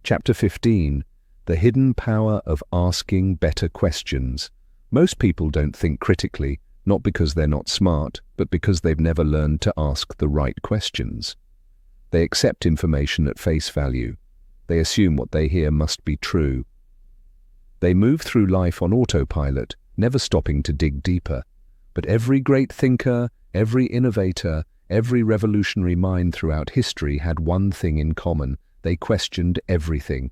Chapter 15. The hidden power of asking better questions. Most people don't think critically, not because they're not smart, but because they've never learned to ask the right questions. They accept information at face value. They assume what they hear must be true. They move through life on autopilot, never stopping to dig deeper. But every great thinker, every innovator, every revolutionary mind throughout history had one thing in common. They questioned everything.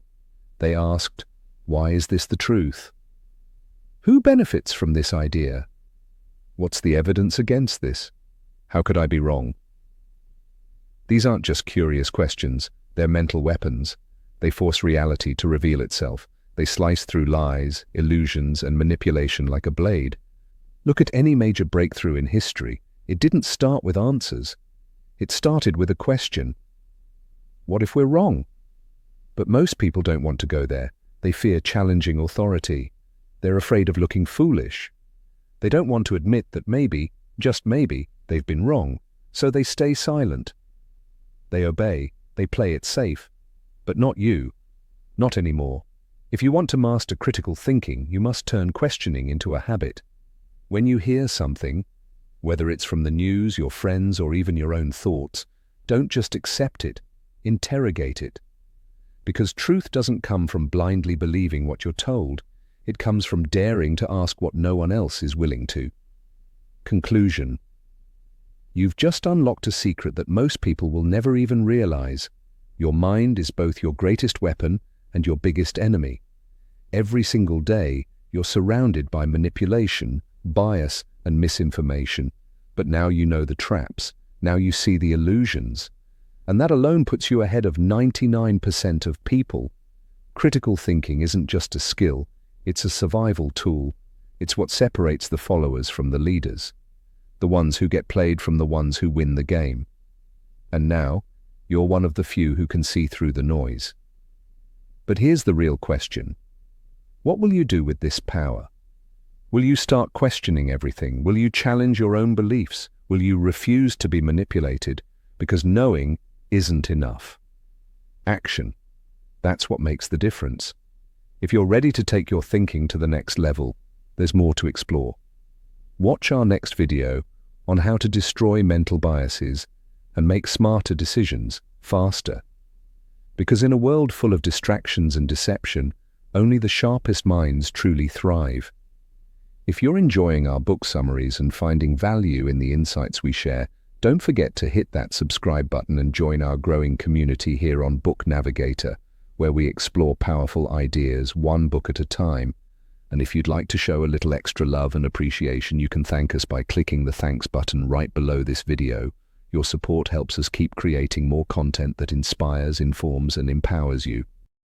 They asked, why is this the truth? Who benefits from this idea? What's the evidence against this? How could I be wrong? These aren't just curious questions, they're mental weapons. They force reality to reveal itself. They slice through lies, illusions, and manipulation like a blade. Look at any major breakthrough in history. It didn't start with answers. It started with a question. What if we're wrong? But most people don't want to go there. They fear challenging authority. They're afraid of looking foolish. They don't want to admit that maybe, just maybe, they've been wrong, so they stay silent. They obey, they play it safe. But not you. Not anymore. If you want to master critical thinking, you must turn questioning into a habit. When you hear something, whether it's from the news, your friends, or even your own thoughts, don't just accept it, interrogate it. Because truth doesn't come from blindly believing what you're told. It comes from daring to ask what no one else is willing to. Conclusion. You've just unlocked a secret that most people will never even realize. Your mind is both your greatest weapon and your biggest enemy. Every single day, you're surrounded by manipulation, bias, and misinformation. But now you know the traps. Now you see the illusions. And that alone puts you ahead of 99% of people. Critical thinking isn't just a skill, it's a survival tool. It's what separates the followers from the leaders, the ones who get played from the ones who win the game. And now, you're one of the few who can see through the noise. But here's the real question. What will you do with this power? Will you start questioning everything? Will you challenge your own beliefs? Will you refuse to be manipulated? Because knowing isn't enough. Action. That's what makes the difference. If you're ready to take your thinking to the next level, there's more to explore. Watch our next video on how to destroy mental biases and make smarter decisions faster. Because in a world full of distractions and deception, only the sharpest minds truly thrive. If you're enjoying our book summaries and finding value in the insights we share, don't forget to hit that subscribe button and join our growing community here on Book Navigator, where we explore powerful ideas one book at a time. And if you'd like to show a little extra love and appreciation, you can thank us by clicking the thanks button right below this video. Your support helps us keep creating more content that inspires, informs, and empowers you.